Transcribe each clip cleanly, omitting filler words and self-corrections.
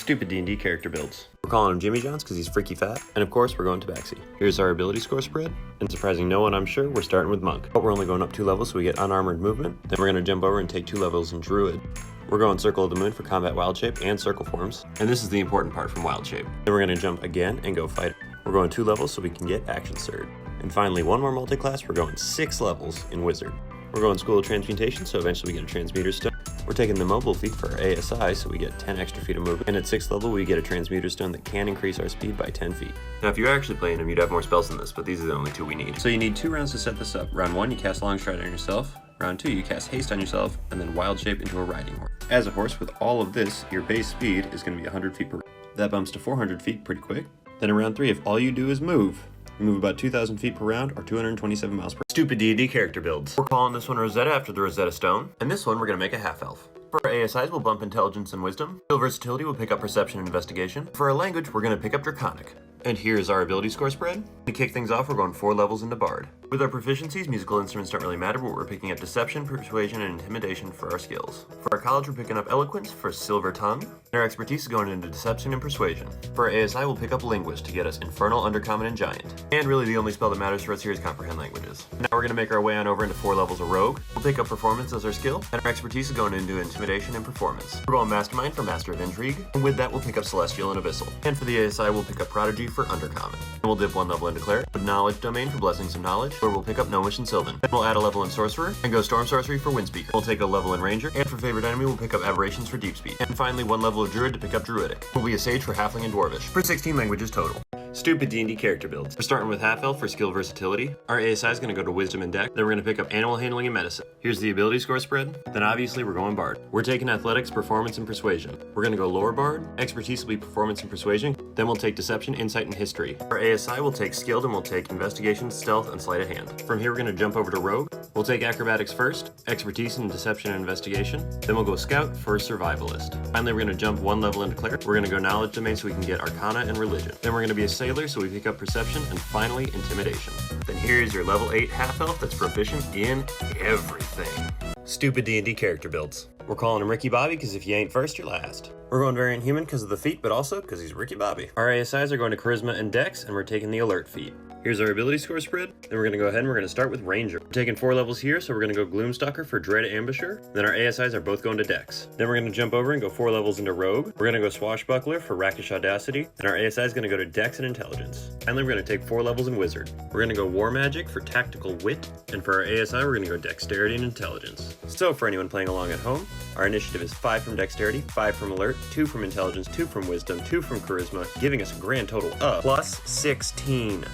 Stupid D&D character builds. We're calling him Jimmy Johns because he's freaky fat. And of course, we're going Tabaxi. Here's our ability score spread. And surprising no one, I'm sure, we're starting with Monk. But we're only going up 2 levels, so we get unarmored movement. Then we're going to jump over and take 2 levels in Druid. We're going Circle of the Moon for combat wild shape and circle forms. And this is the important part from wild shape. Then we're going to jump again and go fight. We're going 2 levels so we can get action surge. And finally, one more multi-class, we're going 6 levels in Wizard. We're going School of Transmutation, so eventually we get a Transmuter Stone. We're taking the mobile feat for our ASI, so we get 10 extra feet of movement. And at 6th level, we get a Transmuter Stone that can increase our speed by 10 feet. Now, if you're actually playing him, you'd have more spells than this, but these are the only 2 we need. So you need 2 rounds to set this up. Round 1, you cast Long Stride on yourself. Round 2, you cast Haste on yourself, and then Wild Shape into a Riding Horse. As a horse, with all of this, your base speed is going to be 100 feet per round. That bumps to 400 feet pretty quick. Then in round 3, if all you do is move, you move about 2,000 feet per round, or 227 miles per hour. Stupid D&D character builds. We're calling this one Rosetta after the Rosetta Stone, and this one we're going to make a half-elf. For our ASIs, we'll bump Intelligence and Wisdom. Skill Versatility will pick up Perception and Investigation. For our language, we're going to pick up Draconic. And here's our ability score spread. To kick things off, we're going 4 levels into Bard. With our proficiencies, musical instruments don't really matter, but we're picking up Deception, Persuasion, and Intimidation for our skills. For our college, we're picking up Eloquence for Silver Tongue. And our expertise is going into Deception and Persuasion. For our ASI, we'll pick up Linguist to get us Infernal, Undercommon, and Giant. And really the only spell that matters for us here is Comprehend Languages. Now we're going to make our way on over into 4 levels of Rogue. We'll pick up Performance as our skill, and our expertise is going into Intimidation and Performance. We're going Mastermind for Master of Intrigue, and with that we'll pick up Celestial and Abyssal. And for the ASI, we'll pick up Prodigy for Undercommon. And we'll dip 1 level into Cleric with Knowledge Domain for Blessings of Knowledge, where we'll pick up Gnomish and Sylvan. Then we'll add a level in Sorcerer, and go Storm Sorcery for Windspeaker. We'll take a level in Ranger, and for Favorite Enemy we'll pick up Aberrations for Deep Speed. And finally 1 level of Druid to pick up Druidic. We'll be a Sage for Halfling and Dwarvish, for 16 languages total. Stupid D&D character builds. We're starting with Half-Elf for skill versatility. Our ASI is going to go to Wisdom and Dex. Then we're going to pick up Animal Handling and Medicine. Here's the ability score spread. Then obviously we're going Bard. We're taking Athletics, Performance, and Persuasion. We're going to go Lower Bard. Expertise will be Performance and Persuasion. Then we'll take Deception, Insight, and History. Our ASI will take Skilled and we'll take Investigation, Stealth, and Sleight of Hand. From here we're going to jump over to Rogue. We'll take Acrobatics first, Expertise in Deception and Investigation. Then we'll go Scout for Survivalist. Finally we're going to jump 1 level into Cleric. We're going to go Knowledge Domain so we can get Arcana and Religion. Then we're going to be a Sailor so we pick up Perception, and finally Intimidation. Then here's your level 8 half-elf that's proficient in everything. Stupid D&D character builds. We're calling him Ricky Bobby because if you ain't first, you're last. We're going Variant Human because of the feat, but also because he's Ricky Bobby. Our ASIs are going to Charisma and Dex, and we're taking the Alert feat. Here's our ability score spread. Then we're going to go ahead and we're going to start with Ranger. We're taking 4 levels here, so we're going to go Gloomstalker for Dread Ambusher. Then our ASIs are both going to Dex. Then we're going to jump over and go 4 levels into Rogue. We're going to go Swashbuckler for Rakish Audacity. And our ASI is going to go to Dex and Intelligence. Finally, we're going to take 4 levels in Wizard. We're going to go War Magic for Tactical Wit. And for our ASI, we're going to go Dexterity and Intelligence. So for anyone playing along at home, our initiative is 5 from Dexterity, 5 from Alert, 2 from Intelligence, 2 from Wisdom, 2 from Charisma, giving us a grand total of plus 16.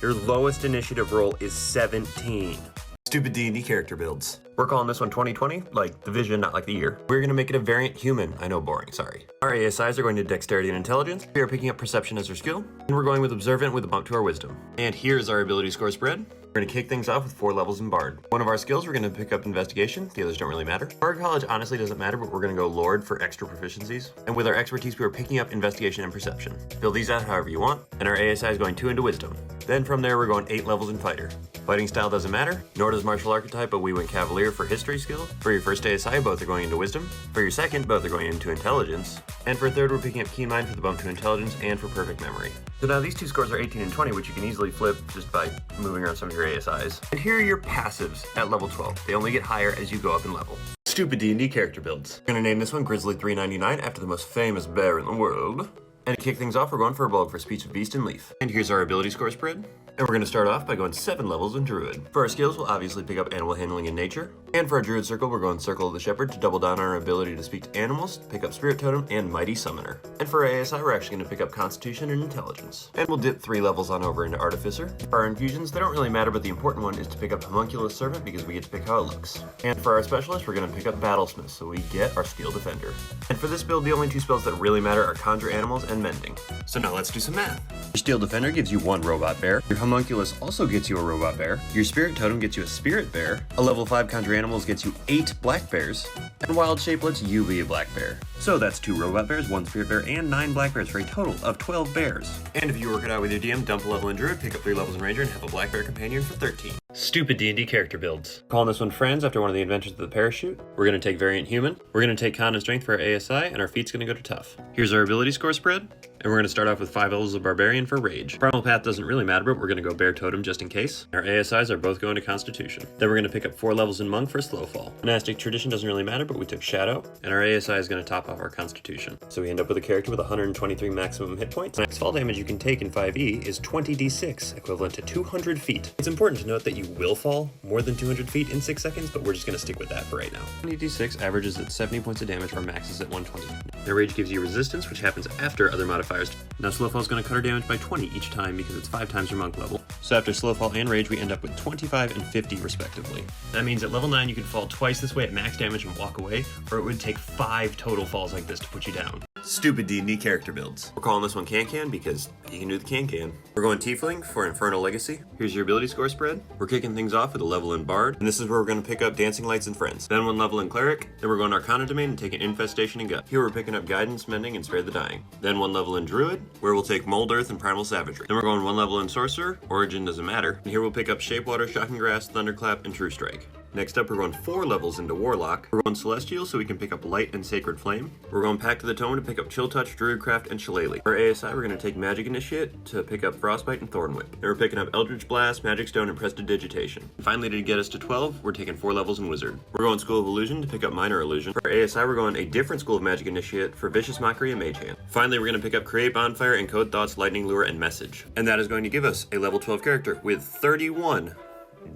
Your lowest initiative roll is 17. Stupid D&D character builds. We're calling this one 2020, like the vision, not like the year. We're going to make it a Variant Human. I know, boring, sorry. Our ASIs are going to Dexterity and Intelligence. We are picking up Perception as our skill. And we're going with Observant with a bump to our Wisdom. And here's our ability score spread. We're going to kick things off with 4 levels in Bard. One of our skills, we're going to pick up Investigation. The others don't really matter. Bard College honestly doesn't matter, but we're going to go Lord for extra proficiencies. And with our expertise, we are picking up Investigation and Perception. Fill these out however you want. And our ASI is going 2 into Wisdom. Then from there, we're going 8 levels in Fighter. Fighting style doesn't matter, nor does Martial Archetype, but we went Cavalier for History skill. For your first ASI, both are going into Wisdom. For your second, both are going into Intelligence. And for a third, we're picking up Keen Mind for the bump to Intelligence and for Perfect Memory. So now these 2 scores are 18 and 20, which you can easily flip just by moving around some of your ASIs. And here are your passives at level 12. They only get higher as you go up in level. Stupid D&D character builds. We're going to name this one Grizzly 399 after the most famous bear in the world. And to kick things off, we're going for a Bulk for Speech of Beast and Leaf. And here's our ability score spread. And we're going to start off by going 7 levels in Druid. For our skills, we'll obviously pick up Animal Handling and Nature. And for our Druid Circle, we're going Circle of the Shepherd to double down on our ability to speak to animals, pick up Spirit Totem, and Mighty Summoner. And for our ASI, we're actually going to pick up Constitution and Intelligence. And we'll dip 3 levels on over into Artificer. For our infusions, they don't really matter, but the important one is to pick up Homunculus Servant because we get to pick how it looks. And for our specialist, we're going to pick up Battlesmith, so we get our Steel Defender. And for this build, the only 2 spells that really matter are Conjure Animals and Mending. So now let's do some math. Your Steel Defender gives you 1 Robot Bear. Your Homunculus also gets you a Robot Bear. Your Spirit Totem gets you a Spirit Bear. A level 5 Conjure Animals gets you 8 Black Bears. And Wild Shape lets you be a Black Bear. So that's 2 Robot Bears, 1 Spirit Bear, and 9 Black Bears for a total of 12 bears. And if you work it out with your DM, dump a level in Druid, pick up 3 levels in Ranger, and have a Black Bear companion for 13. Stupid D&D character builds. Calling this one Friends after one of the inventions of the parachute. We're going to take Variant Human. We're going to take Con and Strength for our ASI, and our feat's going to go to Tough. Here's our ability score spread, and we're going to start off with 5 levels of Barbarian for Rage. Primal Path doesn't really matter, but we're going to go Bear Totem just in case. Our ASIs are both going to Constitution. Then we're going to pick up 4 levels in Monk for Slow Fall. Monastic Tradition doesn't really matter, but we took Shadow, and our ASI is going to top off our Constitution. So we end up with a character with 123 maximum hit points. Max fall damage you can take in 5e is 20d6, equivalent to 200 feet. It's important to note that you will fall more than 200 feet in 6 seconds, but we're just going to stick with that for right now. 20d6 averages at 70 points of damage or maxes at 120. Now Rage gives you resistance, which happens after other modifiers. Now Slow Fall is going to cut our damage by 20 each time because it's 5 times your Monk level. So after Slow Fall and Rage, we end up with 25 and 50 respectively. That means at level 9 you can fall twice this way at max damage and walk away, or it would take 5 total falls like this to put you down. Stupid D&D character builds. We're calling this one Can because you can do the Can. We're going Tiefling for Infernal Legacy. Here's your ability score spread. We're kicking things off with a level in Bard, and this is where we're going to pick up Dancing Lights and Friends. Then 1 level in Cleric, then we're going Arcana Domain and taking Infestation and Gut. Here we're picking up Guidance, Mending, and Spare the Dying. Then 1 level in Druid, where we'll take Mold Earth and Primal Savagery. Then we're going 1 level in Sorcerer, Origin doesn't matter, and here we'll pick up Shapewater, Shocking Grasp, Thunderclap, and True Strike. Next up, we're going 4 levels into Warlock. We're going Celestial so we can pick up Light and Sacred Flame. We're going Pact of the Tome to pick up Chill Touch, Druidcraft, and Shillelagh. For ASI, we're going to take Magic Initiate to pick up Frostbite and Thorn Whip. Then we're picking up Eldritch Blast, Magic Stone, and Prestidigitation. And finally, to get us to 12, we're taking 4 levels in Wizard. We're going School of Illusion to pick up Minor Illusion. For ASI, we're going a different School of Magic Initiate for Vicious Mockery and Mage Hand. Finally, we're going to pick up Create Bonfire and Code Thoughts, Lightning Lure, and Message. And that is going to give us a level 12 character with 31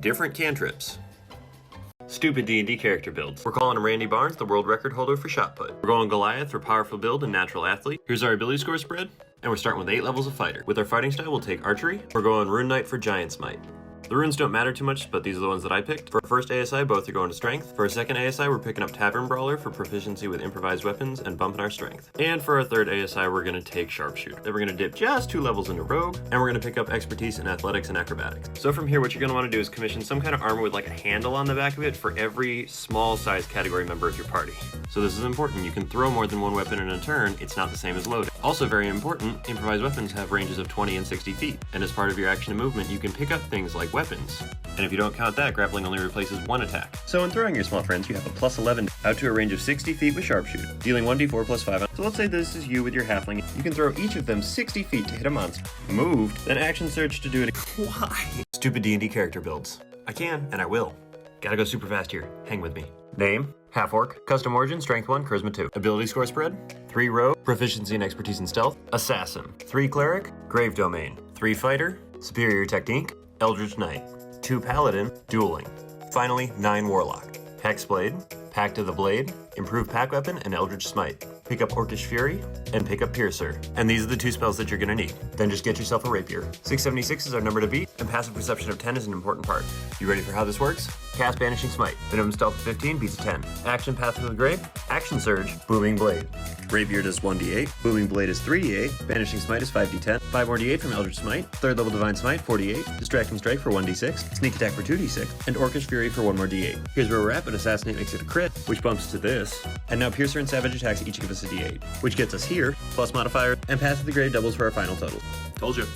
different cantrips. Stupid D&D character builds. We're calling Randy Barnes the world record holder for shot put. We're going Goliath for powerful build and natural athlete. Here's our ability score spread, and we're starting with 8 levels of fighter. With our fighting style, we'll take archery. We're going Rune Knight for giant smite. The runes don't matter too much, but these are the ones that I picked. For our first ASI, both are going to strength. For our second ASI, we're picking up Tavern Brawler for proficiency with improvised weapons and bumping our strength. And for our third ASI, we're going to take Sharpshooter. Then we're going to dip just 2 levels into Rogue, and we're going to pick up Expertise in Athletics and Acrobatics. So from here, what you're going to want to do is commission some kind of armor with like a handle on the back of it for every small size category member of your party. So this is important. You can throw more than 1 weapon in a turn. It's not the same as loading. Also very important, improvised weapons have ranges of 20 and 60 feet. And as part of your action and movement, you can pick up things like weapons. And if you don't count that, grappling only replaces 1 attack. So in throwing your small friends, you have a plus 11 out to a range of 60 feet with Sharpshooter, dealing 1d4 plus 5. So let's say this is you with your halfling. You can throw each of them 60 feet to hit a monster. Moved, then action surge to do it. Why? Stupid D&D character builds. I can, and I will. Gotta go super fast here. Hang with me. Name, Half-Orc, Custom Origin, Strength 1, Charisma 2. Ability score spread, 3 Rogue, Proficiency and Expertise in Stealth, Assassin, 3 Cleric, Grave Domain, 3 Fighter, Superior Technique, Eldritch Knight, 2 Paladin, Dueling. Finally, 9 Warlock, Hexblade, Pact of the Blade, Improved Pack Weapon, and Eldritch Smite. Pick up Orcish Fury, and pick up Piercer. And these are the 2 spells that you're gonna need. Then just get yourself a Rapier. 676 is our number to beat, and Passive Perception of 10 is an important part. You ready for how this works? Cast Banishing Smite. Minimum Stealth of 15 beats a 10. Action Path to the Grave. Action Surge. Booming Blade. Rapier does 1d8. Booming Blade is 3d8. Banishing Smite is 5d10. 5 more d8 from Eldritch Smite. 3rd level Divine Smite, 4d8. Distracting Strike for 1d6. Sneak Attack for 2d6. And Orcish Fury for 1 more d8. Here's where we're at, but Assassinate makes it a crit, which bumps to this. And now Piercer and Savage attacks each give us a d8, which gets us here, plus modifier, and Path to the Grave doubles for our final total. Told you.